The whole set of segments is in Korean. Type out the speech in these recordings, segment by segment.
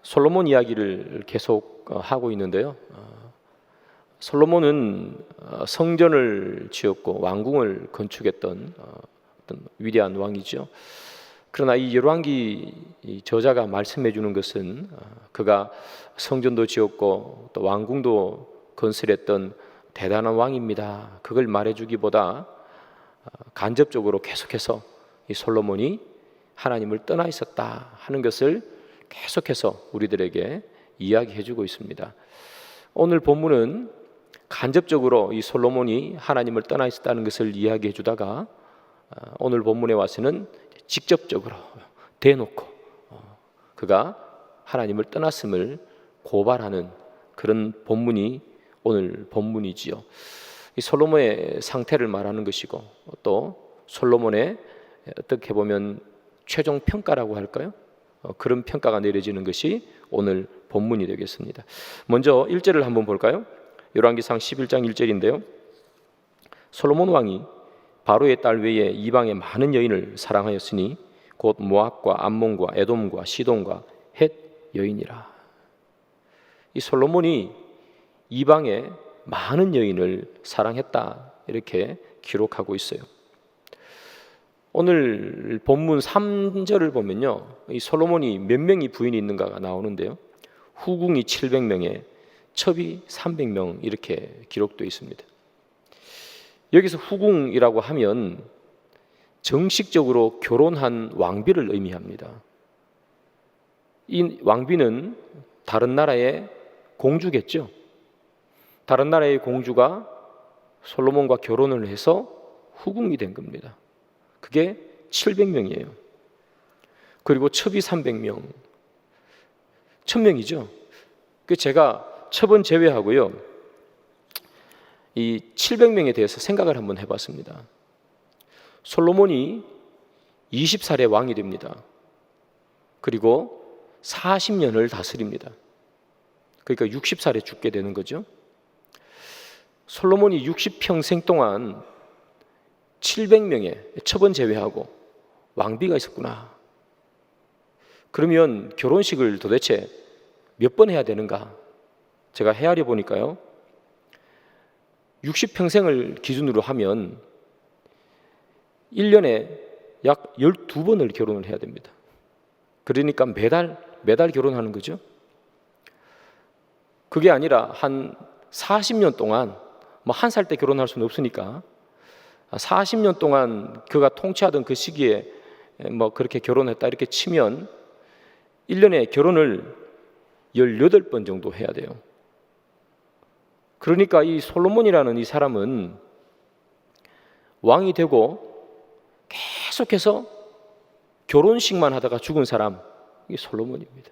솔로몬 이야기를 계속 하고 있는데요. 솔로몬은 성전을 지었고 왕궁을 건축했던 어떤 위대한 왕이죠. 그러나 이 열왕기 저자가 말씀해 주는 것은 그가 성전도 지었고 또 왕궁도 건설했던 대단한 왕입니다. 그걸 말해주기보다 간접적으로 계속해서 이 솔로몬이 하나님을 떠나 있었다 하는 것을 계속해서 우리들에게 이야기해주고 있습니다. 오늘 본문은 간접적으로 이 솔로몬이 하나님을 떠나 있었다는 것을 이야기해주다가 오늘 본문에 와서는 직접적으로 대놓고 그가 하나님을 떠났음을 고발하는 그런 본문이 오늘 본문이지요. 이 솔로몬의 상태를 말하는 것이고 또 솔로몬의 어떻게 보면 최종 평가라고 할까요? 그런 평가가 내려지는 것이 오늘 본문이 되겠습니다. 먼저 1절을 한번 볼까요? 열왕기상 11장 1절인데요. 솔로몬 왕이 바로의 딸 외에 이방의 많은 여인을 사랑하였으니 곧 모압과 암몬과 에돔과 시돈과 헷 여인이라. 이 솔로몬이 이방의 많은 여인을 사랑했다 이렇게 기록하고 있어요. 오늘 본문 3절을 보면요, 이 솔로몬이 몇 명이 부인이 있는가가 나오는데요. 후궁이 700명에 첩이 300명 이렇게 기록되어 있습니다. 여기서 후궁이라고 하면 정식적으로 결혼한 왕비를 의미합니다. 이 왕비는 다른 나라의 공주겠죠. 다른 나라의 공주가 솔로몬과 결혼을 해서 후궁이 된 겁니다. 그게 700명이에요. 그리고 첩이 300명, 1000명이죠. 제가 첩은 제외하고요, 이 700명에 대해서 생각을 한번 해봤습니다. 솔로몬이 20살에 왕이 됩니다. 그리고 40년을 다스립니다. 그러니까 60살에 죽게 되는 거죠. 솔로몬이 60평생 동안 700명의 첩은 제외하고 왕비가 있었구나. 그러면 결혼식을 도대체 몇 번 해야 되는가? 제가 헤아려 보니까요, 60평생을 기준으로 하면 1년에 약 12번을 결혼을 해야 됩니다. 그러니까 매달 결혼하는 거죠. 그게 아니라 한 40년 동안, 뭐 한 살 때 결혼할 수는 없으니까 40년 동안 그가 통치하던 그 시기에 뭐 그렇게 결혼했다 이렇게 치면 1년에 결혼을 18번 정도 해야 돼요. 그러니까 이 솔로몬이라는 이 사람은 왕이 되고 계속해서 결혼식만 하다가 죽은 사람, 이게 솔로몬입니다.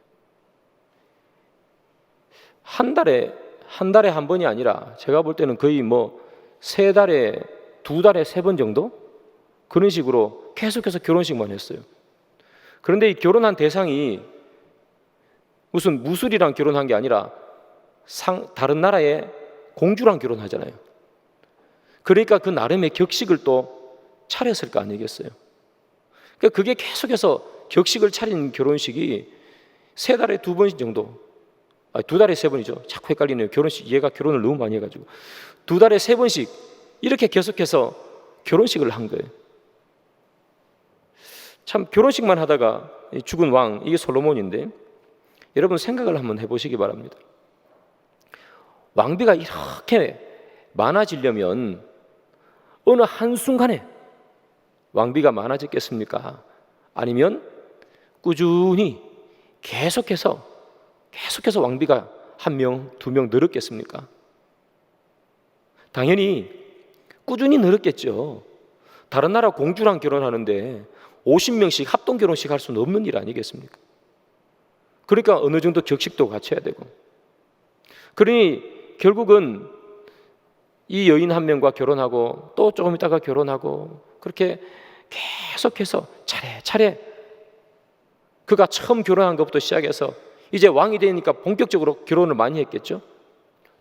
한 달에 한 번이 아니라 제가 볼 때는 거의 뭐 3달에 2달에 3번 정도 그런 식으로 계속해서 결혼식만 했어요. 그런데 이 결혼한 대상이 무슨 무술이랑 결혼한 게 아니라 다른 나라의 공주랑 결혼하잖아요. 그러니까 그 나름의 격식을 또 차렸을 거 아니겠어요. 그러니까 그게 계속해서 격식을 차린 결혼식이 3달에 2번 정도, 2달에 3번이죠. 자꾸 헷갈리네요. 결혼식, 얘가 결혼을 너무 많이 해가지고 2달에 3번씩 이렇게 계속해서 결혼식을 한 거예요. 참 결혼식만 하다가 죽은 왕, 이게 솔로몬인데, 여러분 생각을 한번 해보시기 바랍니다. 왕비가 이렇게 많아지려면 어느 한순간에 왕비가 많아졌겠습니까? 아니면 꾸준히 계속해서 왕비가 1명, 2명 늘었겠습니까? 당연히 꾸준히 늘었겠죠. 다른 나라 공주랑 결혼하는데 50명씩 합동 결혼식 할 수는 없는 일 아니겠습니까? 그러니까 어느 정도 격식도 갖춰야 되고, 그러니 결국은 이 여인 1명과 결혼하고 또 조금 있다가 결혼하고, 그렇게 계속해서 차례차례 그가 처음 결혼한 것부터 시작해서 이제 왕이 되니까 본격적으로 결혼을 많이 했겠죠.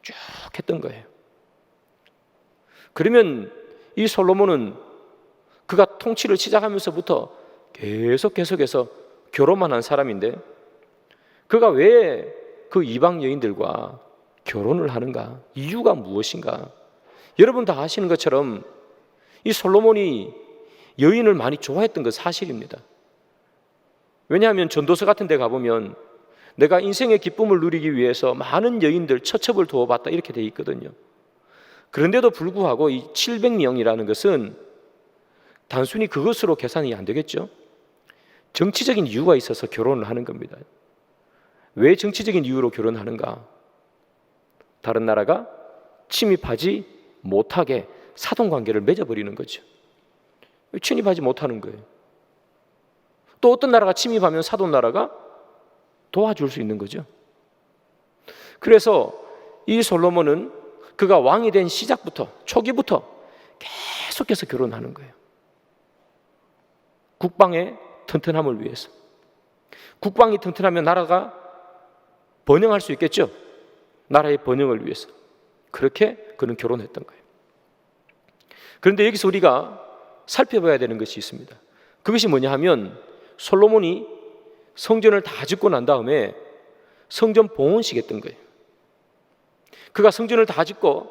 쭉 했던 거예요. 그러면 이 솔로몬은 그가 통치를 시작하면서부터 계속해서 결혼만 한 사람인데 그가 왜 그 이방 여인들과 결혼을 하는가? 이유가 무엇인가? 여러분 다 아시는 것처럼 이 솔로몬이 여인을 많이 좋아했던 것 사실입니다. 왜냐하면 전도서 같은 데 가보면 내가 인생의 기쁨을 누리기 위해서 많은 여인들 처첩을 두어봤다 이렇게 돼 있거든요. 그런데도 불구하고 이 700명이라는 것은 단순히 그것으로 계산이 안 되겠죠. 정치적인 이유가 있어서 결혼을 하는 겁니다. 왜 정치적인 이유로 결혼하는가? 다른 나라가 침입하지 못하게 사돈관계를 맺어버리는 거죠. 침입하지 못하는 거예요. 또 어떤 나라가 침입하면 사돈 나라가 도와줄 수 있는 거죠. 그래서 이 솔로몬은 그가 왕이 된 시작부터, 초기부터 계속해서 결혼하는 거예요. 국방의 튼튼함을 위해서. 국방이 튼튼하면 나라가 번영할 수 있겠죠. 나라의 번영을 위해서. 그렇게 그는 결혼했던 거예요. 그런데 여기서 우리가 살펴봐야 되는 것이 있습니다. 그것이 뭐냐 하면 솔로몬이 성전을 다 짓고 난 다음에 성전 봉헌식 했던 거예요. 그가 성전을 다 짓고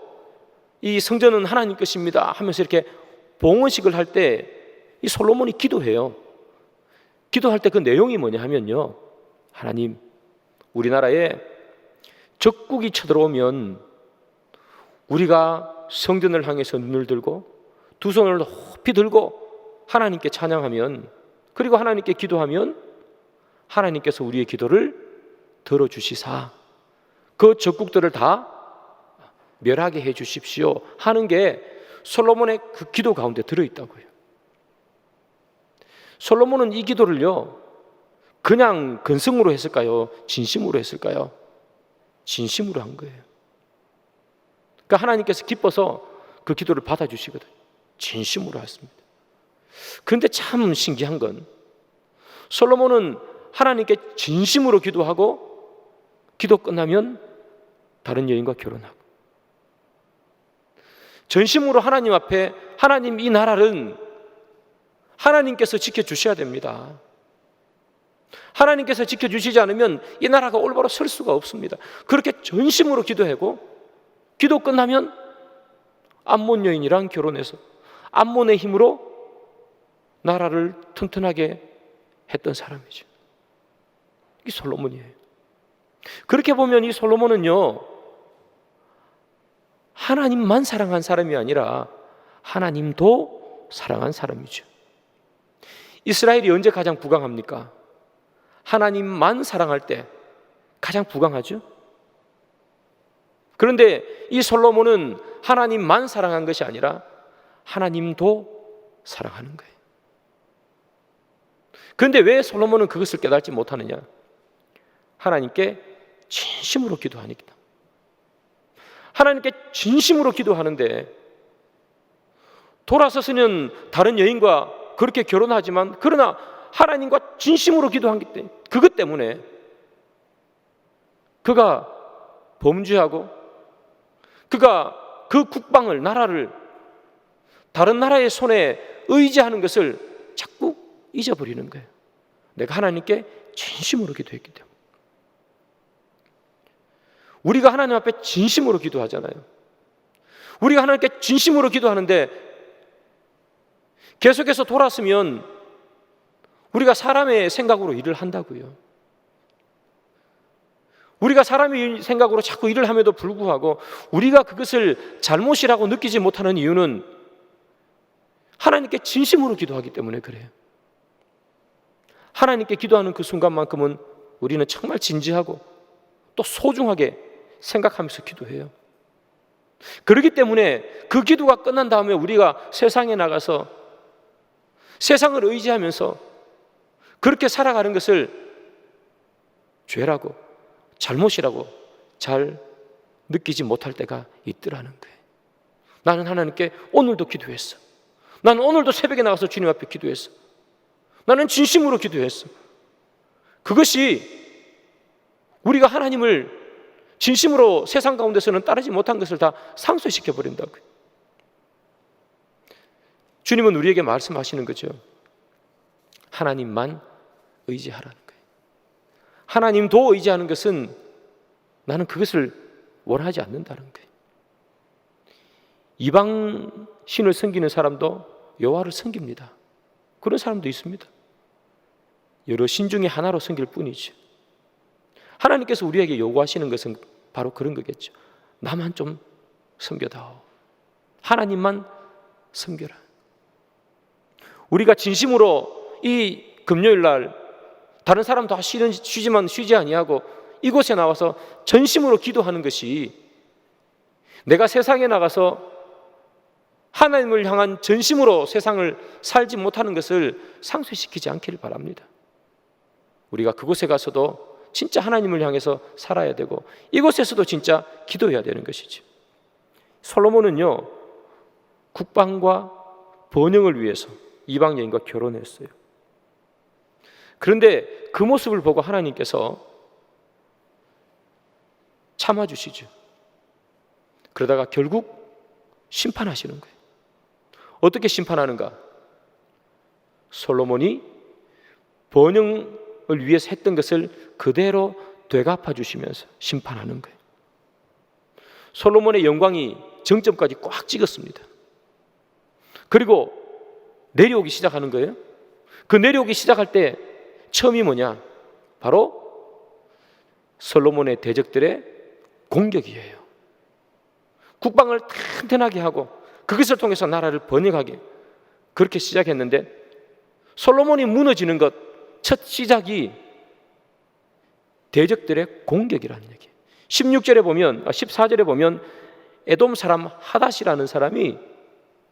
이 성전은 하나님 것입니다 하면서 이렇게 봉헌식을 할 때 이 솔로몬이 기도해요. 기도할 때 그 내용이 뭐냐 하면요, 하나님, 우리나라에 적국이 쳐들어오면 우리가 성전을 향해서 눈을 들고 두 손을 높이 들고 하나님께 찬양하면, 그리고 하나님께 기도하면 하나님께서 우리의 기도를 들어주시사 그 적국들을 다 멸하게 해 주십시오 하는 게 솔로몬의 그 기도 가운데 들어있다고요. 솔로몬은 이 기도를요 그냥 근성으로 했을까요? 진심으로 했을까요? 진심으로 한 거예요. 그러니까 하나님께서 기뻐서 그 기도를 받아주시거든요. 진심으로 했습니다. 그런데 참 신기한 건 솔로몬은 하나님께 진심으로 기도하고 기도 끝나면 다른 여인과 결혼하고, 전심으로 하나님 앞에 하나님, 이 나라는 하나님께서 지켜주셔야 됩니다. 하나님께서 지켜주시지 않으면 이 나라가 올바로 설 수가 없습니다. 그렇게 전심으로 기도하고 기도 끝나면 암몬 여인이랑 결혼해서 암몬의 힘으로 나라를 튼튼하게 했던 사람이죠. 이 솔로몬이에요. 그렇게 보면 이 솔로몬은요 하나님만 사랑한 사람이 아니라 하나님도 사랑한 사람이죠. 이스라엘이 언제 가장 부강합니까? 하나님만 사랑할 때 가장 부강하죠. 그런데 이 솔로몬은 하나님만 사랑한 것이 아니라 하나님도 사랑하는 거예요. 그런데 왜 솔로몬은 그것을 깨닫지 못하느냐? 하나님께 진심으로 기도하니까. 하나님께 진심으로 기도하는데 돌아서서는 다른 여인과 그렇게 결혼하지만 그러나 하나님과 진심으로 기도하기 때문에, 그것 때문에 그가 범죄하고 그가 그 국방을, 나라를 다른 나라의 손에 의지하는 것을 자꾸 잊어버리는 거예요. 내가 하나님께 진심으로 기도했기 때문에. 우리가 하나님 앞에 진심으로 기도하잖아요. 우리가 하나님께 진심으로 기도하는데 계속해서 돌았으면 우리가 사람의 생각으로 일을 한다고요. 우리가 사람의 생각으로 자꾸 일을 함에도 불구하고 우리가 그것을 잘못이라고 느끼지 못하는 이유는 하나님께 진심으로 기도하기 때문에 그래요. 하나님께 기도하는 그 순간만큼은 우리는 정말 진지하고 또 소중하게 생각하면서 기도해요. 그렇기 때문에 그 기도가 끝난 다음에 우리가 세상에 나가서 세상을 의지하면서 그렇게 살아가는 것을 죄라고, 잘못이라고 잘 느끼지 못할 때가 있더라는 거예요. 나는 하나님께 오늘도 기도했어. 나는 오늘도 새벽에 나가서 주님 앞에 기도했어. 나는 진심으로 기도했어. 그것이 우리가 하나님을 진심으로 세상 가운데서는 따르지 못한 것을 다 상쇄시켜 버린다고요. 주님은 우리에게 말씀하시는 거죠. 하나님만 의지하라는 거예요. 하나님도 의지하는 것은 나는 그것을 원하지 않는다는 거예요. 이방 신을 섬기는 사람도 여호와를 섬깁니다. 그런 사람도 있습니다. 여러 신 중에 하나로 섬길 뿐이죠. 하나님께서 우리에게 요구하시는 것은 바로 그런 거겠죠. 나만 좀 섬겨다오. 하나님만 섬겨라. 우리가 진심으로 이 금요일 날 다른 사람 다 쉬지만 쉬지 아니하고 이곳에 나와서 전심으로 기도하는 것이 내가 세상에 나가서 하나님을 향한 전심으로 세상을 살지 못하는 것을 상쇄시키지 않기를 바랍니다. 우리가 그곳에 가서도 진짜 하나님을 향해서 살아야 되고 이곳에서도 진짜 기도해야 되는 것이죠. 솔로몬은요, 국방과 번영을 위해서 이방 여인과 결혼했어요. 그런데 그 모습을 보고 하나님께서 참아주시죠. 그러다가 결국 심판하시는 거예요. 어떻게 심판하는가? 솔로몬이 번영을 위해서 했던 것을 그대로 되갚아 주시면서 심판하는 거예요. 솔로몬의 영광이 정점까지 꽉 찍었습니다. 그리고 내려오기 시작하는 거예요. 그 내려오기 시작할 때 처음이 뭐냐? 바로 솔로몬의 대적들의 공격이에요. 국방을 튼튼하게 하고 그것을 통해서 나라를 번영하게 그렇게 시작했는데 솔로몬이 무너지는 것 첫 시작이 대적들의 공격이라는 얘기예요. 14절에 보면 에돔 사람 하닷이라는 사람이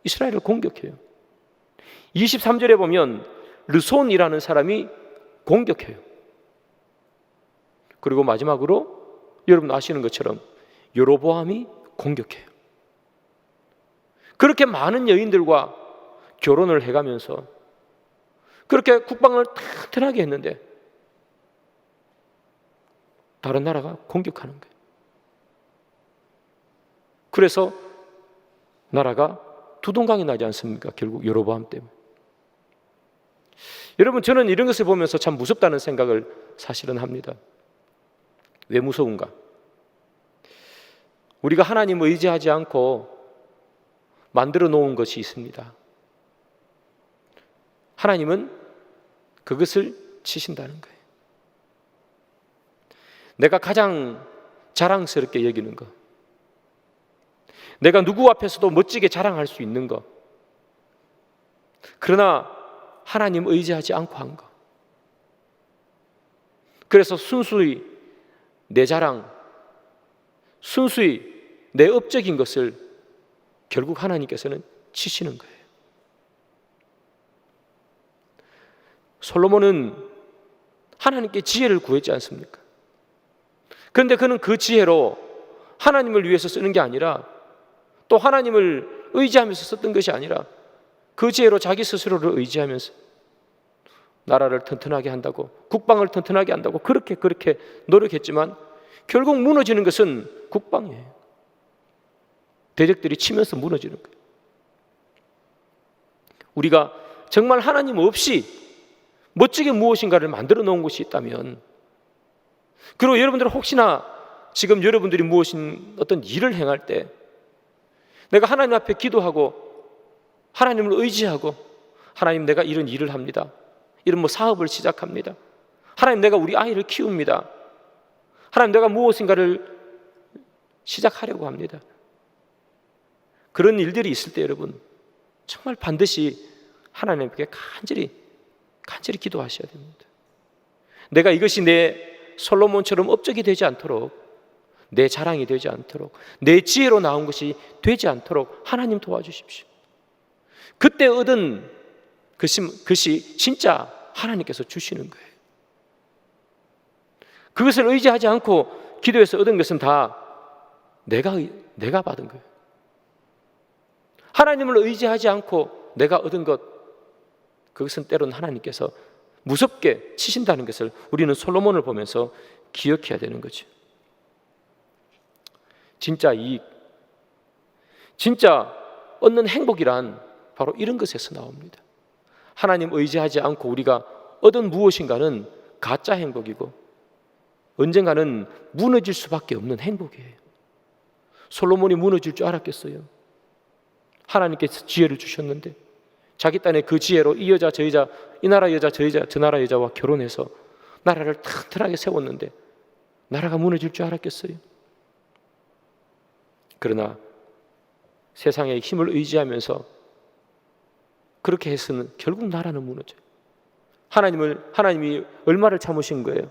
이스라엘을 공격해요. 23절에 보면 르손이라는 사람이 공격해요. 그리고 마지막으로 여러분 아시는 것처럼 여로보암이 공격해요. 그렇게 많은 여인들과 결혼을 해가면서 그렇게 국방을 튼튼하게 했는데 다른 나라가 공격하는 거예요. 그래서 나라가 두동강이 나지 않습니까? 결국 여로보암 때문에. 여러분, 저는 이런 것을 보면서 참 무섭다는 생각을 사실은 합니다. 왜 무서운가? 우리가 하나님을 의지하지 않고 만들어 놓은 것이 있습니다. 하나님은 그것을 치신다는 거예요. 내가 가장 자랑스럽게 여기는 것, 내가 누구 앞에서도 멋지게 자랑할 수 있는 것, 그러나 하나님 의지하지 않고 한 것, 그래서 순수히 내 자랑, 순수히 내 업적인 것을 결국 하나님께서는 치시는 거예요. 솔로몬은 하나님께 지혜를 구했지 않습니까? 그런데 그는 그 지혜로 하나님을 위해서 쓰는 게 아니라 또 하나님을 의지하면서 썼던 것이 아니라 그 지혜로 자기 스스로를 의지하면서 나라를 튼튼하게 한다고, 국방을 튼튼하게 한다고 그렇게 노력했지만 결국 무너지는 것은 국방이에요. 대적들이 치면서 무너지는 거예요. 우리가 정말 하나님 없이 멋지게 무엇인가를 만들어 놓은 것이 있다면, 그리고 여러분들은 혹시나 지금 여러분들이 무엇인 어떤 일을 행할 때 내가 하나님 앞에 기도하고 하나님을 의지하고 하나님 내가 이런 일을 합니다, 이런 사업을 시작합니다, 하나님 내가 우리 아이를 키웁니다, 하나님 내가 무엇인가를 시작하려고 합니다. 그런 일들이 있을 때 여러분 정말 반드시 하나님께 간절히 기도하셔야 됩니다. 내가 이것이 내 솔로몬처럼 업적이 되지 않도록, 내 자랑이 되지 않도록, 내 지혜로 나온 것이 되지 않도록 하나님 도와주십시오. 그때 얻은 것이 진짜 하나님께서 주시는 거예요. 그것을 의지하지 않고 기도해서 얻은 것은 다 내가 받은 거예요. 하나님을 의지하지 않고 내가 얻은 것, 그것은 때로는 하나님께서 무섭게 치신다는 것을 우리는 솔로몬을 보면서 기억해야 되는 거죠. 진짜 이익, 진짜 얻는 행복이란 바로 이런 것에서 나옵니다. 하나님 의지하지 않고 우리가 얻은 무엇인가는 가짜 행복이고 언젠가는 무너질 수밖에 없는 행복이에요. 솔로몬이 무너질 줄 알았겠어요? 하나님께서 지혜를 주셨는데 자기 딴에 그 지혜로 이 여자 저 여자, 이 나라 여자 저 여자 저 나라 여자와 결혼해서 나라를 튼튼하게 세웠는데 나라가 무너질 줄 알았겠어요? 그러나 세상의 힘을 의지하면서 그렇게 해서는 결국 나라는 무너져요. 하나님이 얼마를 참으신 거예요?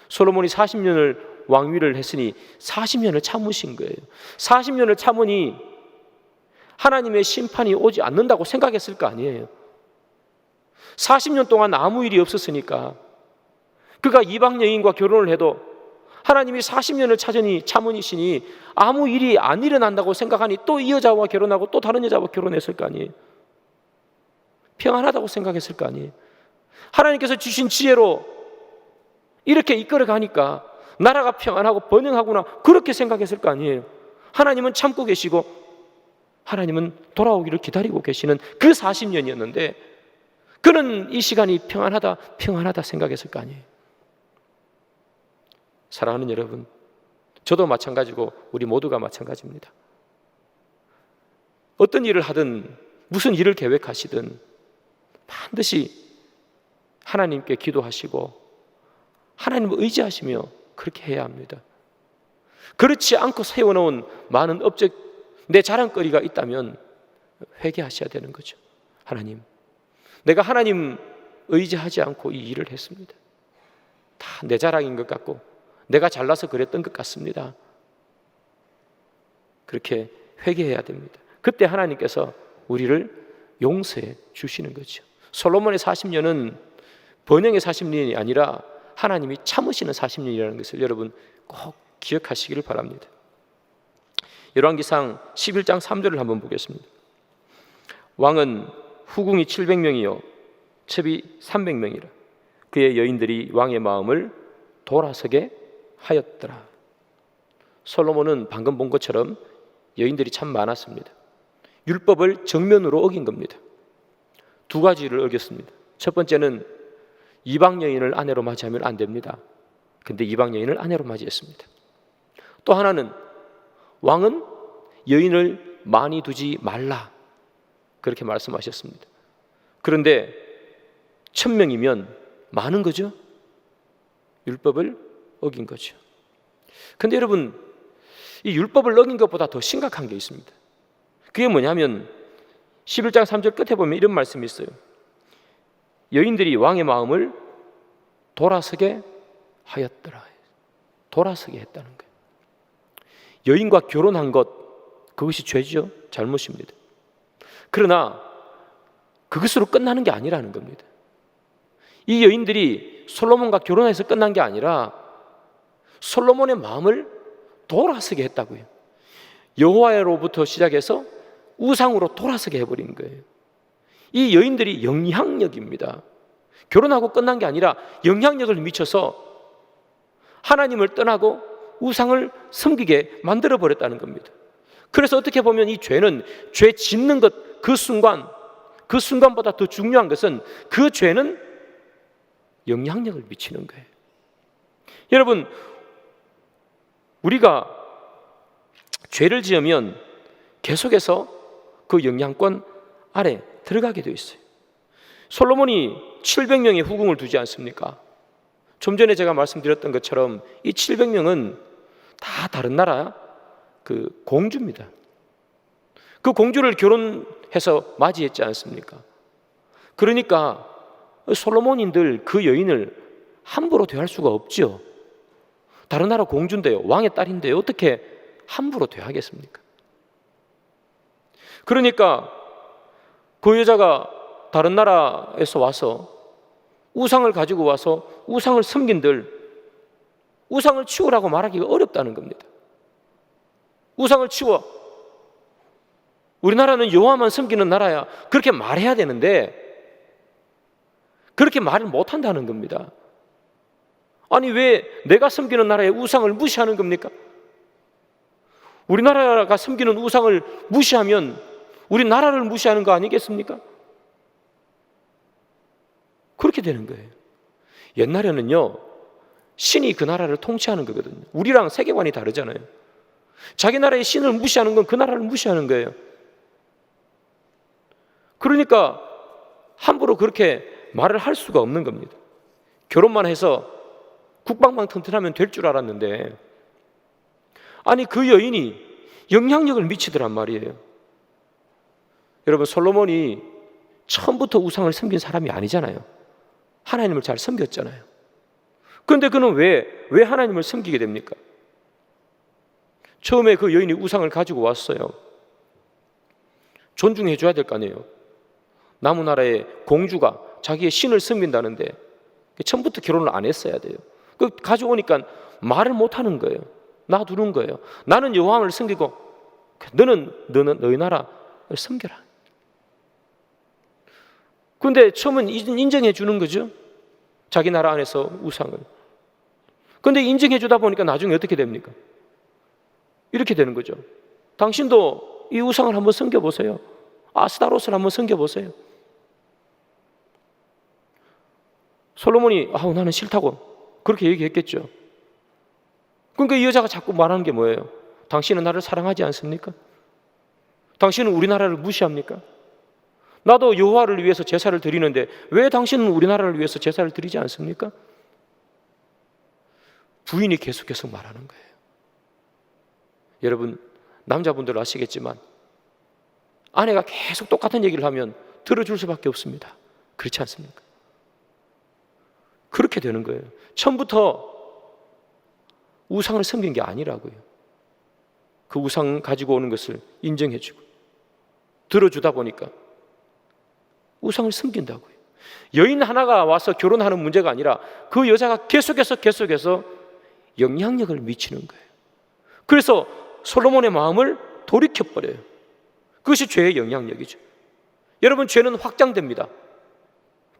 솔로몬이 40년을 왕위를 했으니 40년을 참으신 거예요. 40년을 참으니 하나님의 심판이 오지 않는다고 생각했을 거 아니에요. 40년 동안 아무 일이 없었으니까 그가 이방 여인과 결혼을 해도 하나님이 40년을 참으시니 아무 일이 안 일어난다고 생각하니 또 이 여자와 결혼하고 또 다른 여자와 결혼했을 거 아니에요. 평안하다고 생각했을 거 아니에요. 하나님께서 주신 지혜로 이렇게 이끌어 가니까 나라가 평안하고 번영하구나 그렇게 생각했을 거 아니에요. 하나님은 참고 계시고 하나님은 돌아오기를 기다리고 계시는 그 40년이었는데 그는 이 시간이 평안하다 생각했을 거 아니에요. 사랑하는 여러분, 저도 마찬가지고 우리 모두가 마찬가지입니다. 어떤 일을 하든 무슨 일을 계획하시든 반드시 하나님께 기도하시고 하나님을 의지하시며 그렇게 해야 합니다. 그렇지 않고 세워놓은 많은 업적, 내 자랑거리가 있다면 회개하셔야 되는 거죠. 하나님, 내가 하나님 의지하지 않고 이 일을 했습니다. 다 내 자랑인 것 같고 내가 잘나서 그랬던 것 같습니다. 그렇게 회개해야 됩니다. 그때 하나님께서 우리를 용서해 주시는 거죠. 솔로몬의 40년은 번영의 40년이 아니라 하나님이 참으시는 40년이라는 것을 여러분 꼭 기억하시기를 바랍니다. 열왕기상 11장 3절을 한번 보겠습니다. 왕은 후궁이 700명이요 첩이 300명이라 그의 여인들이 왕의 마음을 돌아서게 하였더라. 솔로몬은 방금 본 것처럼 여인들이 참 많았습니다. 율법을 정면으로 어긴 겁니다. 두 가지를 어겼습니다. 첫 번째는 이방 여인을 아내로 맞이하면 안 됩니다. 근데 이방 여인을 아내로 맞이했습니다. 또 하나는 왕은 여인을 많이 두지 말라 그렇게 말씀하셨습니다. 그런데 1000명이면 많은 거죠. 율법을 어긴 거죠. 근데 여러분, 이 율법을 어긴 것보다 더 심각한 게 있습니다. 그게 뭐냐면 11장 3절 끝에 보면 이런 말씀이 있어요. 여인들이 왕의 마음을 돌아서게 하였더라. 돌아서게 했다는 거예요. 여인과 결혼한 것, 그것이 죄죠. 잘못입니다. 그러나 그것으로 끝나는 게 아니라는 겁니다. 이 여인들이 솔로몬과 결혼해서 끝난 게 아니라 솔로몬의 마음을 돌아서게 했다고요. 여호와로부터 시작해서 우상으로 돌아서게 해버린 거예요. 이 여인들이 영향력입니다. 결혼하고 끝난 게 아니라 영향력을 미쳐서 하나님을 떠나고 우상을 섬기게 만들어버렸다는 겁니다. 그래서 어떻게 보면 이 죄는 죄 짓는 것 그 순간보다 더 중요한 것은 그 죄는 영향력을 미치는 거예요. 여러분, 우리가 죄를 지으면 계속해서 그 영향권 아래 들어가게 되어 있어요. 솔로몬이 700명의 후궁을 두지 않습니까? 좀 전에 제가 말씀드렸던 것처럼 이 700명은 다 다른 나라 그 공주입니다. 그 공주를 결혼해서 맞이했지 않습니까? 그러니까 솔로몬인들 그 여인을 함부로 대할 수가 없죠. 다른 나라 공주인데요, 왕의 딸인데요, 어떻게 함부로 대하겠습니까? 그러니까 그 여자가 다른 나라에서 와서 우상을 가지고 와서 우상을 섬긴들 우상을 치우라고 말하기가 어렵다는 겁니다. 우상을 치워. 우리나라는 여호와만 섬기는 나라야. 그렇게 말해야 되는데 그렇게 말을 못한다는 겁니다. 아니, 왜 내가 섬기는 나라의 우상을 무시하는 겁니까? 우리나라가 섬기는 우상을 무시하면 우리 나라를 무시하는 거 아니겠습니까? 그렇게 되는 거예요. 옛날에는요, 신이 그 나라를 통치하는 거거든요. 우리랑 세계관이 다르잖아요. 자기 나라의 신을 무시하는 건 그 나라를 무시하는 거예요. 그러니까 함부로 그렇게 말을 할 수가 없는 겁니다. 결혼만 해서 국방만 튼튼하면 될 줄 알았는데, 아니 그 여인이 영향력을 미치더란 말이에요. 여러분, 솔로몬이 처음부터 우상을 섬긴 사람이 아니잖아요. 하나님을 잘 섬겼잖아요. 그런데 그는 왜 하나님을 섬기게 됩니까? 처음에 그 여인이 우상을 가지고 왔어요. 존중해 줘야 될 거 아니에요. 남은 나라의 공주가 자기의 신을 섬긴다는데 처음부터 결혼을 안 했어야 돼요. 그 가져오니까 말을 못 하는 거예요. 놔두는 거예요. 나는 여호와를 섬기고 너는 너희 나라를 섬겨라. 그런데 처음은 인정해 주는 거죠. 자기 나라 안에서 우상을. 그런데 인정해 주다 보니까 나중에 어떻게 됩니까? 이렇게 되는 거죠. 당신도 이 우상을 한번 섬겨보세요. 아스타롯을 한번 섬겨보세요. 솔로몬이 나는 싫다고 그렇게 얘기했겠죠. 그러니까 이 여자가 자꾸 말하는 게 뭐예요? 당신은 나를 사랑하지 않습니까? 당신은 우리나라를 무시합니까? 나도 여호와를 위해서 제사를 드리는데 왜 당신은 우리나라를 위해서 제사를 드리지 않습니까? 부인이 계속해서 말하는 거예요. 여러분, 남자분들 아시겠지만 아내가 계속 똑같은 얘기를 하면 들어줄 수밖에 없습니다. 그렇지 않습니까? 그렇게 되는 거예요. 처음부터 우상을 섬긴 게 아니라고요. 그 우상 가지고 오는 것을 인정해주고 들어주다 보니까 우상을 섬긴다고요. 여인 하나가 와서 결혼하는 문제가 아니라 그 여자가 계속해서 영향력을 미치는 거예요. 그래서 솔로몬의 마음을 돌이켜버려요. 그것이 죄의 영향력이죠. 여러분, 죄는 확장됩니다.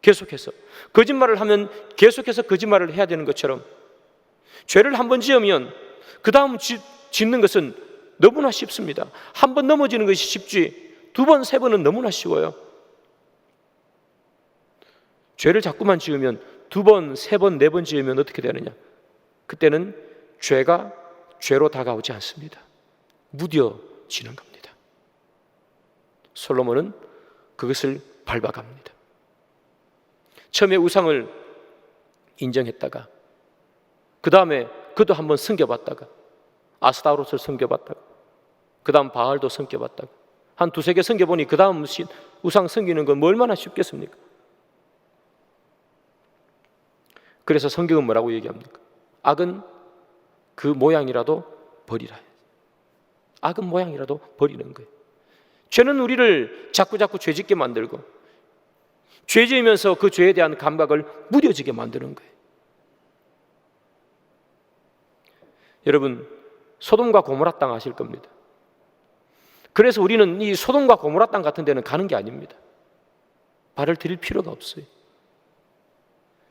계속해서 거짓말을 하면 계속해서 거짓말을 해야 되는 것처럼 죄를 한 번 지으면 그 다음 짓는 것은 너무나 쉽습니다. 한 번 넘어지는 것이 쉽지 두 번, 세 번은 너무나 쉬워요. 죄를 자꾸만 지으면 두 번, 세 번, 네 번 지으면 어떻게 되느냐? 그때는 죄가 죄로 다가오지 않습니다. 무뎌지는 겁니다. 솔로몬은 그것을 밟아갑니다. 처음에 우상을 인정했다가 그 다음에 그도 한번 섬겨봤다가 아스타롯을 섬겨봤다가 그 다음 바알도 섬겨봤다가 한 두세 개 섬겨보니 그 다음 우상 섬기는 건 뭐 얼마나 쉽겠습니까? 그래서 성경은 뭐라고 얘기합니까? 악은 그 모양이라도 버리라. 악은 모양이라도 버리는 거예요. 죄는 우리를 자꾸 죄짓게 만들고 죄 지으면서 그 죄에 대한 감각을 무뎌지게 만드는 거예요. 여러분, 소돔과 고모라 땅 아실 겁니다. 그래서 우리는 이 소돔과 고모라 땅 같은 데는 가는 게 아닙니다. 발을 들일 필요가 없어요.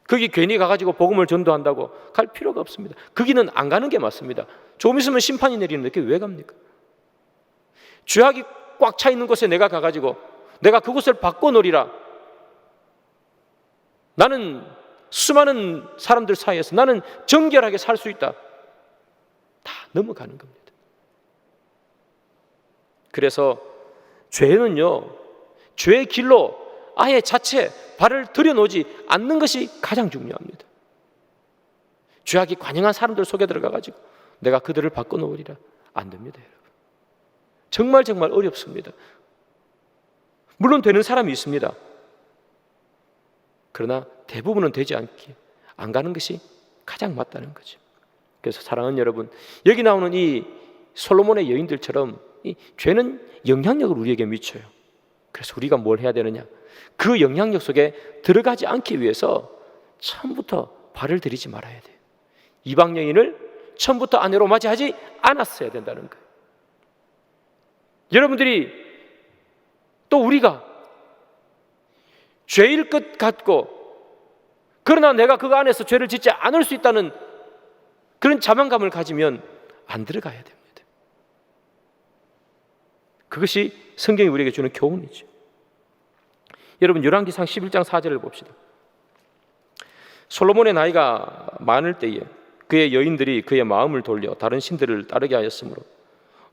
거기 괜히 가가지고 복음을 전도한다고 갈 필요가 없습니다. 거기는 안 가는 게 맞습니다. 조금 있으면 심판이 내리는데 그게 왜 갑니까? 죄악이 꽉 차 있는 곳에 내가 가가지고 내가 그곳을 바꿔놓으리라. 나는 수많은 사람들 사이에서 나는 정결하게 살 수 있다. 다 넘어가는 겁니다. 그래서 죄는요, 죄의 길로 아예 자체 발을 들여놓지 않는 것이 가장 중요합니다. 죄악이 관영한 사람들 속에 들어가가지고 내가 그들을 바꿔놓으리라. 안 됩니다, 여러분. 정말 어렵습니다. 물론 되는 사람이 있습니다. 그러나 대부분은 되지 않기에 안 가는 것이 가장 맞다는 거죠. 그래서 사랑하는 여러분, 여기 나오는 이 솔로몬의 여인들처럼 이 죄는 영향력을 우리에게 미쳐요. 그래서 우리가 뭘 해야 되느냐? 그 영향력 속에 들어가지 않기 위해서 처음부터 발을 들이지 말아야 돼요. 이방 여인을 처음부터 아내로 맞이하지 않았어야 된다는 거예요. 여러분들이 또 우리가 죄일 것 같고 그러나 내가 그 안에서 죄를 짓지 않을 수 있다는 그런 자만감을 가지면 안 들어가야 됩니다. 그것이 성경이 우리에게 주는 교훈이죠. 여러분, 열왕기상 11장 4절을 봅시다. 솔로몬의 나이가 많을 때에 그의 여인들이 그의 마음을 돌려 다른 신들을 따르게 하였으므로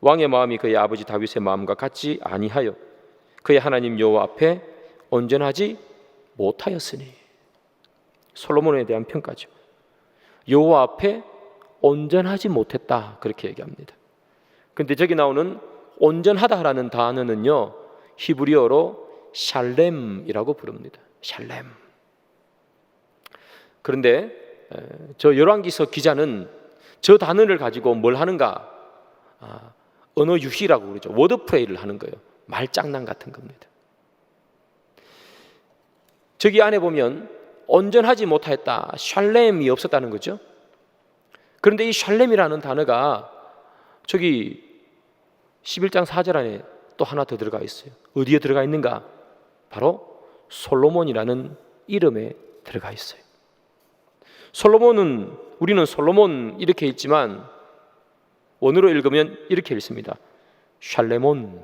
왕의 마음이 그의 아버지 다윗의 마음과 같지 아니하여 그의 하나님 여호와 앞에 온전하지 못하였으니. 솔로몬에 대한 평가죠. 여호와 앞에 온전하지 못했다, 그렇게 얘기합니다. 근데 저기 나오는 온전하다라는 단어는요, 히브리어로 샬렘이라고 부릅니다. 샬렘. 그런데 저 열왕기서 기자는 저 단어를 가지고 뭘 하는가? 언어 유희라고 그러죠. 워드플레이를 하는 거예요. 말장난 같은 겁니다. 저기 안에 보면 온전하지 못하였다, 샬렘이 없었다는 거죠. 그런데 이 샬렘이라는 단어가 저기 11장 4절 안에 또 하나 더 들어가 있어요. 어디에 들어가 있는가? 바로 솔로몬이라는 이름에 들어가 있어요. 솔로몬은, 우리는 솔로몬 이렇게 읽지만 원어로 읽으면 이렇게 읽습니다. 샬레몬,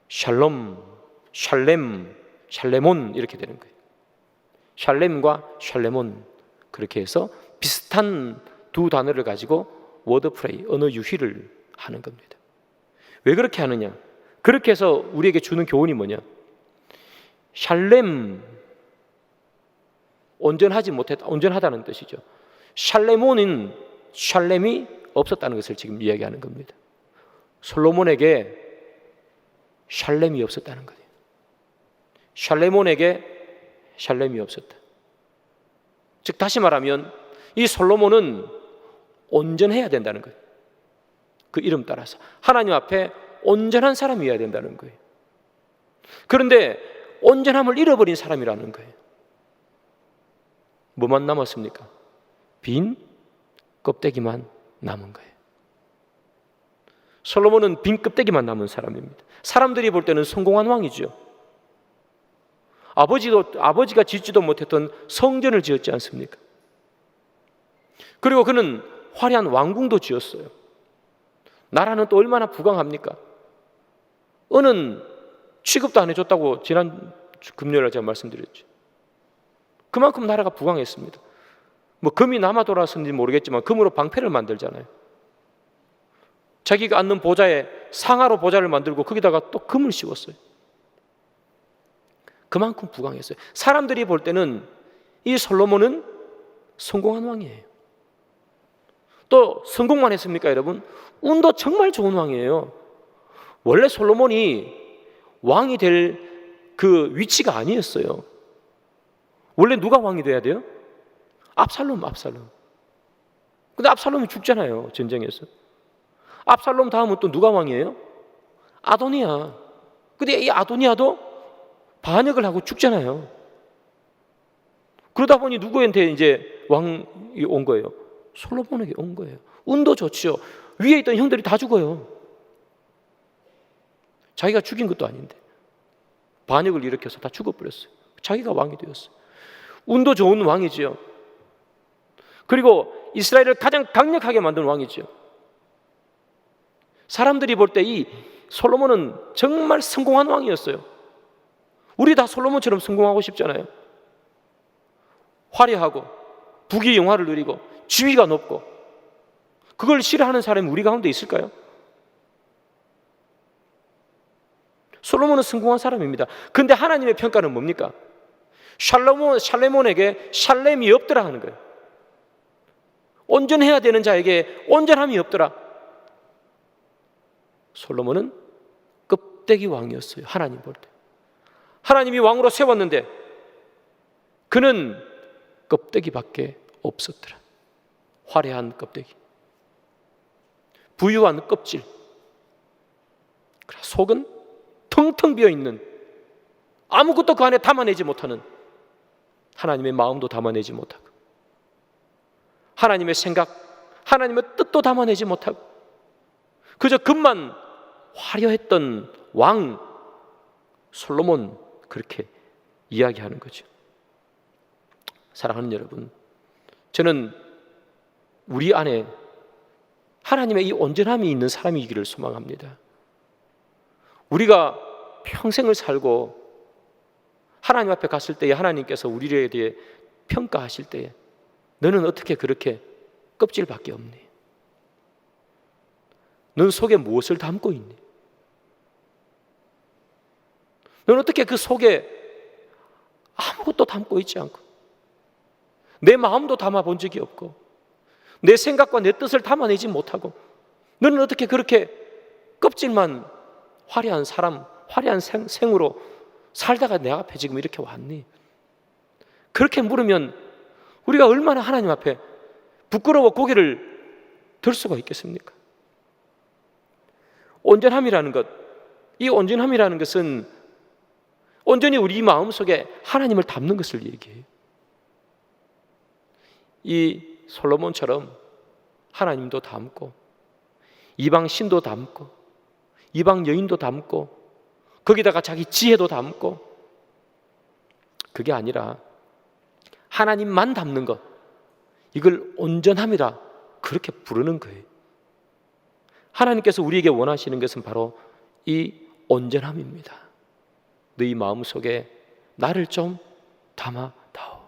샬롬, 샬렘, 샬레몬 이렇게 되는 거예요. 샬렘과 샬레몬, 그렇게 해서 비슷한 두 단어를 가지고 워드플레이, 언어 유희를 하는 겁니다. 왜 그렇게 하느냐? 그렇게 해서 우리에게 주는 교훈이 뭐냐? 샬렘, 온전하지 못했다, 온전하다는 뜻이죠. 샬레몬은 샬렘이 없었다는 것을 지금 이야기하는 겁니다. 솔로몬에게 샬렘이 없었다는 거예요. 샬레몬에게 샬렘이 없었다. 즉 다시 말하면 이 솔로몬은 온전해야 된다는 거예요. 그 이름 따라서 하나님 앞에 온전한 사람이어야 된다는 거예요. 그런데 온전함을 잃어버린 사람이라는 거예요. 뭐만 남았습니까? 빈 껍데기만 남은 거예요. 솔로몬은 빈 껍데기만 남은 사람입니다. 사람들이 볼 때는 성공한 왕이죠. 아버지가 짓지도 못했던 성전을 지었지 않습니까? 그리고 그는 화려한 왕궁도 지었어요. 나라는 또 얼마나 부강합니까? 은은 취급도 안 해줬다고 지난 금요일에 제가 말씀드렸죠. 그만큼 나라가 부강했습니다. 뭐 금이 남아 돌아왔는지 모르겠지만 금으로 방패를 만들잖아요. 자기가 앉는 보좌에 상하로 보좌를 만들고 거기다가 또 금을 씌웠어요. 그만큼 부강했어요. 사람들이 볼 때는 이 솔로몬은 성공한 왕이에요. 또 성공만 했습니까, 여러분? 운도 정말 좋은 왕이에요. 원래 솔로몬이 왕이 될 그 위치가 아니었어요. 원래 누가 왕이 돼야 돼요? 압살롬. 근데 압살롬이 죽잖아요, 전쟁에서. 압살롬 다음은 또 누가 왕이에요? 아도니아. 근데 이 아도니아도 반역을 하고 죽잖아요. 그러다 보니 누구한테 이제 왕이 온 거예요? 솔로몬에게 온 거예요. 운도 좋죠. 위에 있던 형들이 다 죽어요. 자기가 죽인 것도 아닌데 반역을 일으켜서 다 죽어버렸어요. 자기가 왕이 되었어요. 운도 좋은 왕이지요. 그리고 이스라엘을 가장 강력하게 만든 왕이지요. 사람들이 볼 때 이 솔로몬은 정말 성공한 왕이었어요. 우리 다 솔로몬처럼 성공하고 싶잖아요. 화려하고 부귀 영화를 누리고 지위가 높고, 그걸 싫어하는 사람이 우리 가운데 있을까요? 솔로몬은 성공한 사람입니다. 그런데 하나님의 평가는 뭡니까? 샬레몬에게 샬렘이 없더라 하는 거예요. 온전해야 되는 자에게 온전함이 없더라. 솔로몬은 껍데기 왕이었어요. 하나님 볼 때. 하나님이 왕으로 세웠는데 그는 껍데기밖에 없었더라. 화려한 껍데기, 부유한 껍질, 속은 텅텅 비어있는, 아무것도 그 안에 담아내지 못하는, 하나님의 마음도 담아내지 못하고, 하나님의 생각, 하나님의 뜻도 담아내지 못하고, 그저 겉만 화려했던 왕 솔로몬, 그렇게 이야기하는 거죠. 사랑하는 여러분, 저는 우리 안에 하나님의 이 온전함이 있는 사람이기를 소망합니다. 우리가 평생을 살고 하나님 앞에 갔을 때에 하나님께서 우리에 대해 평가하실 때에 너는 어떻게 그렇게 껍질밖에 없니? 넌 속에 무엇을 담고 있니? 넌 어떻게 그 속에 아무것도 담고 있지 않고 내 마음도 담아본 적이 없고 내 생각과 내 뜻을 담아내지 못하고 너는 어떻게 그렇게 껍질만 화려한 사람, 화려한 생으로 살다가 내 앞에 지금 이렇게 왔니? 그렇게 물으면 우리가 얼마나 하나님 앞에 부끄러워 고개를 들 수가 있겠습니까? 온전함이라는 것, 이 온전함이라는 것은 온전히 우리 마음속에 하나님을 담는 것을 얘기해요. 이 솔로몬처럼 하나님도 담고 이방 신도 담고 이방 여인도 담고 거기다가 자기 지혜도 담고 그게 아니라 하나님만 담는 것, 이걸 온전함이라 그렇게 부르는 거예요. 하나님께서 우리에게 원하시는 것은 바로 이 온전함입니다. 너희 마음속에 나를 좀 담아다오.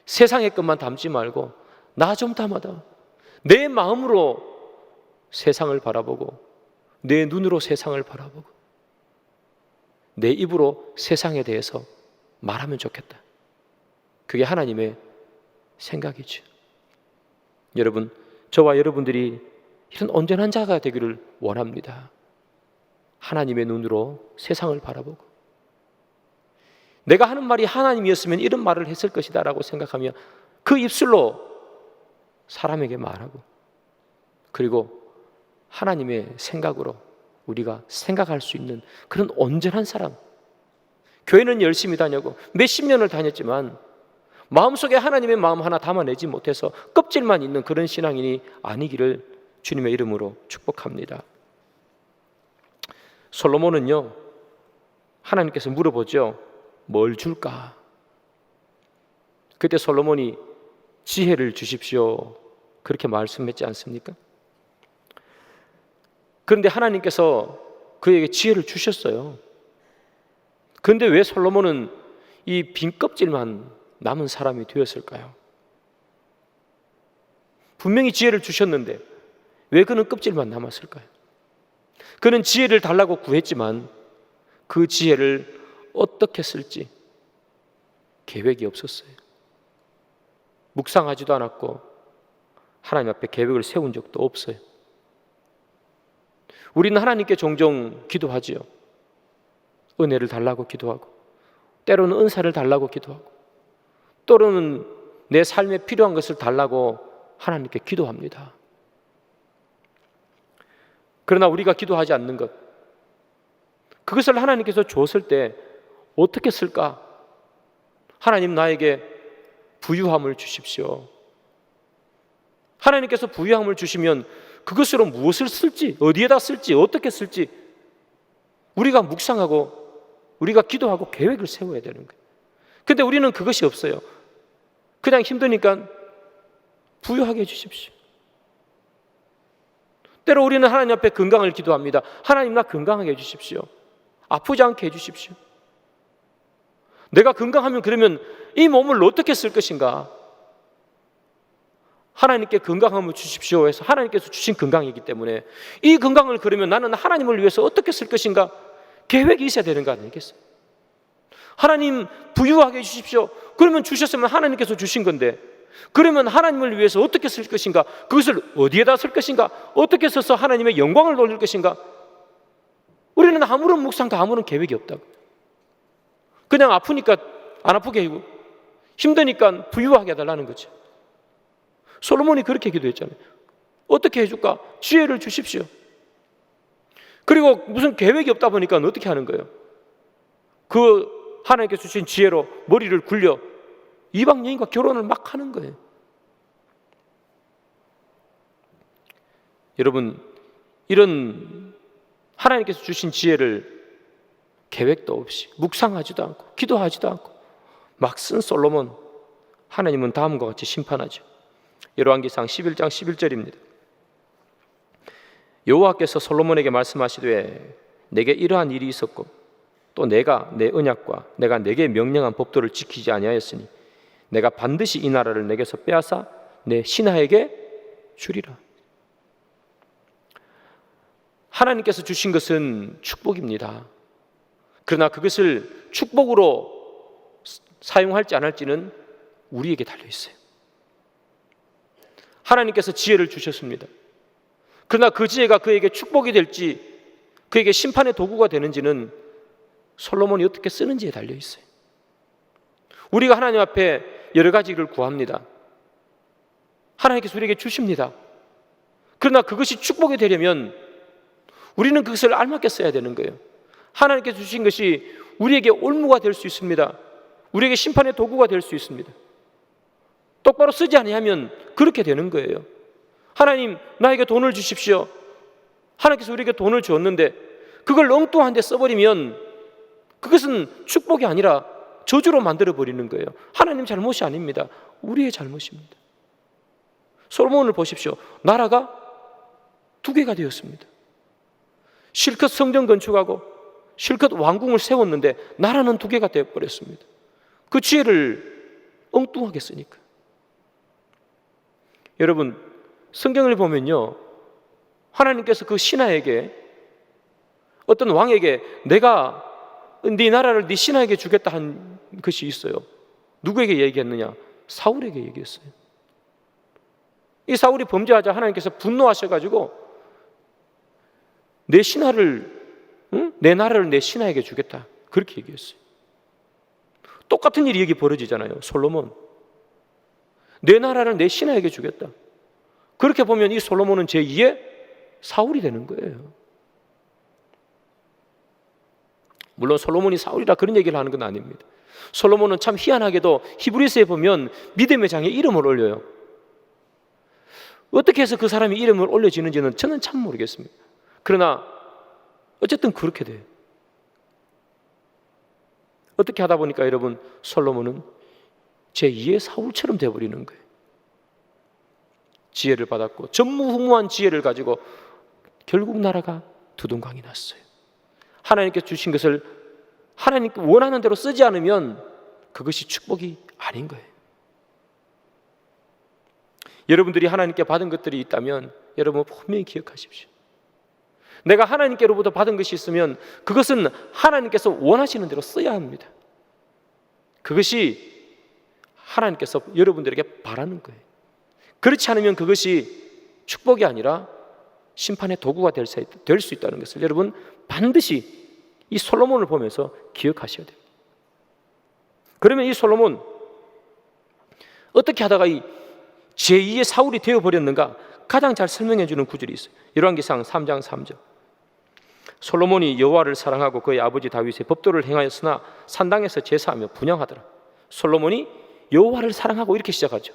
세상의 것만 담지 말고 나 좀 담아다오. 내 마음으로 세상을 바라보고 내 눈으로 세상을 바라보고 내 입으로 세상에 대해서 말하면 좋겠다. 그게 하나님의 생각이죠. 여러분, 저와 여러분들이 이런 온전한 자가 되기를 원합니다. 하나님의 눈으로 세상을 바라보고 내가 하는 말이 하나님이었으면 이런 말을 했을 것이다 라고 생각하며 그 입술로 사람에게 말하고 그리고 하나님의 생각으로 우리가 생각할 수 있는 그런 온전한 사람. 교회는 열심히 다녔고 몇십 년을 다녔지만 마음속에 하나님의 마음 하나 담아내지 못해서 껍질만 있는 그런 신앙인이 아니기를 주님의 이름으로 축복합니다. 솔로몬은요, 하나님께서 물어보죠. 뭘 줄까? 그때 솔로몬이 지혜를 주십시오 그렇게 말씀했지 않습니까? 그런데 하나님께서 그에게 지혜를 주셨어요. 그런데 왜 솔로몬은 이 빈 껍질만 남은 사람이 되었을까요? 분명히 지혜를 주셨는데 왜 그는 껍질만 남았을까요? 그는 지혜를 달라고 구했지만 그 지혜를 어떻게 쓸지 계획이 없었어요. 묵상하지도 않았고 하나님 앞에 계획을 세운 적도 없어요. 우리는 하나님께 종종 기도하지요. 은혜를 달라고 기도하고 때로는 은사를 달라고 기도하고 또는 내 삶에 필요한 것을 달라고 하나님께 기도합니다. 그러나 우리가 기도하지 않는 것, 그것을 하나님께서 줬을 때 어떻게 쓸까? 하나님 나에게 부유함을 주십시오. 하나님께서 부유함을 주시면 그것으로 무엇을 쓸지, 어디에다 쓸지, 어떻게 쓸지 우리가 묵상하고 우리가 기도하고 계획을 세워야 되는 거예요. 근데 우리는 그것이 없어요. 그냥 힘드니까 부유하게 해주십시오. 때로 우리는 하나님 앞에 건강을 기도합니다. 하나님 나 건강하게 해주십시오. 아프지 않게 해주십시오. 내가 건강하면 그러면 이 몸을 어떻게 쓸 것인가? 하나님께 건강함을 주십시오 해서 하나님께서 주신 건강이기 때문에 이 건강을 그러면 나는 하나님을 위해서 어떻게 쓸 것인가? 계획이 있어야 되는 거 아니겠어요? 하나님 부유하게 해주십시오. 그러면 주셨으면 하나님께서 주신 건데 그러면 하나님을 위해서 어떻게 쓸 것인가? 그것을 어디에다 쓸 것인가? 어떻게 써서 하나님의 영광을 돌릴 것인가? 우리는 아무런 묵상도 아무런 계획이 없다고. 그냥 아프니까 안 아프게 하고 힘드니까 부유하게 해달라는 거죠. 솔로몬이 그렇게 기도했잖아요. 어떻게 해줄까? 지혜를 주십시오. 그리고 무슨 계획이 없다 보니까 어떻게 하는 거예요? 그 하나님께서 주신 지혜로 머리를 굴려 이방 여인과 결혼을 막 하는 거예요. 여러분, 이런 하나님께서 주신 지혜를 계획도 없이 묵상하지도 않고 기도하지도 않고 막 쓴 솔로몬, 하나님은 다음과 같이 심판하죠. 열왕기상 11장 11절입니다. 여호와께서 솔로몬에게 말씀하시되 내게 이러한 일이 있었고 또 내가 내 언약과 내가 내게 명령한 법도를 지키지 아니하였으니 내가 반드시 이 나라를 내게서 빼앗아 내 신하에게 주리라. 하나님께서 주신 것은 축복입니다. 그러나 그것을 축복으로 사용할지 안 할지는 우리에게 달려 있어요. 하나님께서 지혜를 주셨습니다. 그러나 그 지혜가 그에게 축복이 될지 그에게 심판의 도구가 되는지는 솔로몬이 어떻게 쓰는지에 달려 있어요. 우리가 하나님 앞에 여러 가지를 구합니다. 하나님께서 우리에게 주십니다. 그러나 그것이 축복이 되려면 우리는 그것을 알맞게 써야 되는 거예요. 하나님께서 주신 것이 우리에게 올무가 될 수 있습니다. 우리에게 심판의 도구가 될 수 있습니다. 똑바로 쓰지 아니하면 그렇게 되는 거예요. 하나님, 나에게 돈을 주십시오. 하나님께서 우리에게 돈을 주었는데 그걸 엉뚱한 데 써버리면 그것은 축복이 아니라 저주로 만들어버리는 거예요. 하나님 잘못이 아닙니다. 우리의 잘못입니다. 솔로몬을 보십시오. 나라가 2개가 되었습니다. 실컷 성전 건축하고 실컷 왕궁을 세웠는데 나라는 2개가 되어버렸습니다. 그 지혜를 엉뚱하게 쓰니까. 여러분, 성경을 보면요, 하나님께서 그 신하에게, 어떤 왕에게 내가 네 나라를 네 신하에게 주겠다 한 것이 있어요. 누구에게 얘기했느냐? 사울에게 얘기했어요. 이 사울이 범죄하자 하나님께서 분노하셔가지고 내 신하를, 내 나라를 내 신하에게 주겠다, 그렇게 얘기했어요. 똑같은 일이 여기 벌어지잖아요. 솔로몬, 내 나라를 내 신하에게 주겠다. 그렇게 보면 이 솔로몬은 제2의 사울이 되는 거예요. 물론 솔로몬이 사울이라 그런 얘기를 하는 건 아닙니다. 솔로몬은 참 희한하게도 히브리서에 보면 믿음의 장에 이름을 올려요. 어떻게 해서 그 사람이 이름을 올려지는지는 저는 참 모르겠습니다. 그러나 어쨌든 그렇게 돼요. 어떻게 하다 보니까 여러분, 솔로몬은 제2의 사울처럼 되어버리는 거예요. 지혜를 받았고 전무후무한 지혜를 가지고 결국 나라가 두둥강이 났어요. 하나님께 주신 것을 하나님께 원하는 대로 쓰지 않으면 그것이 축복이 아닌 거예요. 여러분들이 하나님께 받은 것들이 있다면 여러분 분명히 기억하십시오. 내가 하나님께로부터 받은 것이 있으면 그것은 하나님께서 원하시는 대로 써야 합니다. 그것이 하나님께서 여러분들에게 바라는 거예요. 그렇지 않으면 그것이 축복이 아니라 심판의 도구가 될 수 있다는 것을 여러분 반드시 이 솔로몬을 보면서 기억하셔야 돼요. 그러면 이 솔로몬 어떻게 하다가 이 제2의 사울이 되어버렸는가 가장 잘 설명해 주는 구절이 있어요. 열왕기상 3장 3절. 솔로몬이 여호와를 사랑하고 그의 아버지 다윗의 법도를 행하였으나 산당에서 제사하며 분향하더라. 솔로몬이 여호와를 사랑하고 이렇게 시작하죠.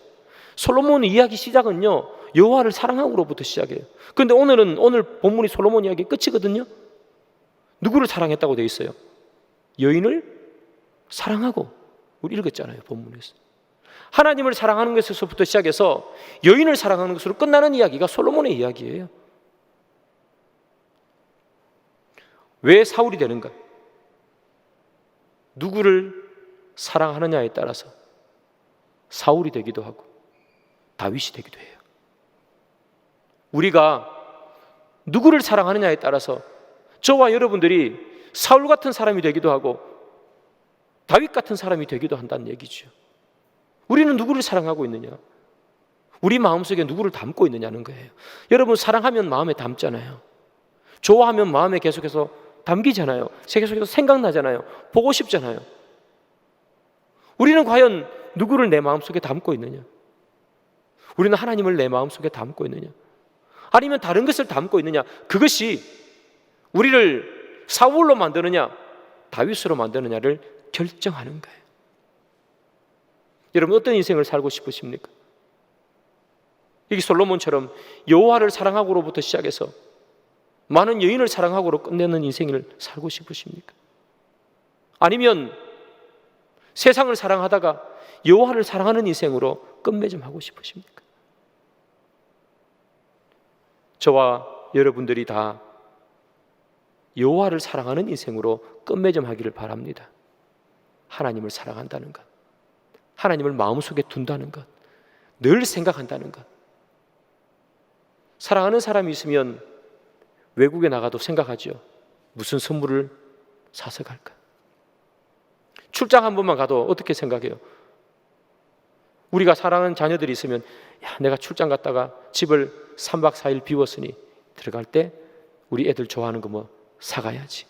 솔로몬의 이야기 시작은요, 여호와를 사랑하고로부터 시작해요. 그런데 오늘 본문이 솔로몬 이야기 끝이거든요. 누구를 사랑했다고 되어 있어요? 여인을 사랑하고, 우리 읽었잖아요, 본문에서. 하나님을 사랑하는 것에서부터 시작해서 여인을 사랑하는 것으로 끝나는 이야기가 솔로몬의 이야기예요. 왜 사울이 되는가? 누구를 사랑하느냐에 따라서 사울이 되기도 하고 다윗이 되기도 해요. 우리가 누구를 사랑하느냐에 따라서 저와 여러분들이 사울 같은 사람이 되기도 하고 다윗 같은 사람이 되기도 한다는 얘기죠. 우리는 누구를 사랑하고 있느냐? 우리 마음속에 누구를 담고 있느냐는 거예요. 여러분, 사랑하면 마음에 담잖아요. 좋아하면 마음에 계속해서 담기잖아요. 계속해서 생각나잖아요. 보고 싶잖아요. 우리는 과연 누구를 내 마음속에 담고 있느냐? 우리는 하나님을 내 마음속에 담고 있느냐? 아니면 다른 것을 담고 있느냐? 그것이 우리를 사울로 만드느냐 다윗으로 만드느냐를 결정하는 거예요. 여러분, 어떤 인생을 살고 싶으십니까? 여기 솔로몬처럼 여호와를 사랑하고로부터 시작해서 많은 여인을 사랑하고로 끝내는 인생을 살고 싶으십니까? 아니면 세상을 사랑하다가 여호와를 사랑하는 인생으로 끝맺음하고 싶으십니까? 저와 여러분들이 다 여호와를 사랑하는 인생으로 끝맺음하기를 바랍니다. 하나님을 사랑한다는 것, 하나님을 마음속에 둔다는 것, 늘 생각한다는 것. 사랑하는 사람이 있으면 외국에 나가도 생각하죠. 무슨 선물을 사서 갈까? 출장 한 번만 가도 어떻게 생각해요? 우리가 사랑하는 자녀들이 있으면 야, 내가 출장 갔다가 집을 3박 4일 비웠으니 들어갈 때 우리 애들 좋아하는 거 뭐 사가야지.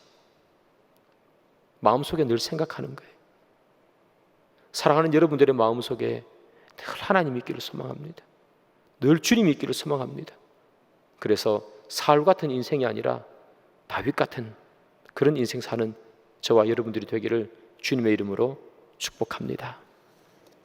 마음속에 늘 생각하는 거예요. 사랑하는 여러분들의 마음속에 늘 하나님이 있기를 소망합니다. 늘 주님이 있기를 소망합니다. 그래서 사울 같은 인생이 아니라 다윗 같은 그런 인생 사는 저와 여러분들이 되기를 주님의 이름으로 축복합니다.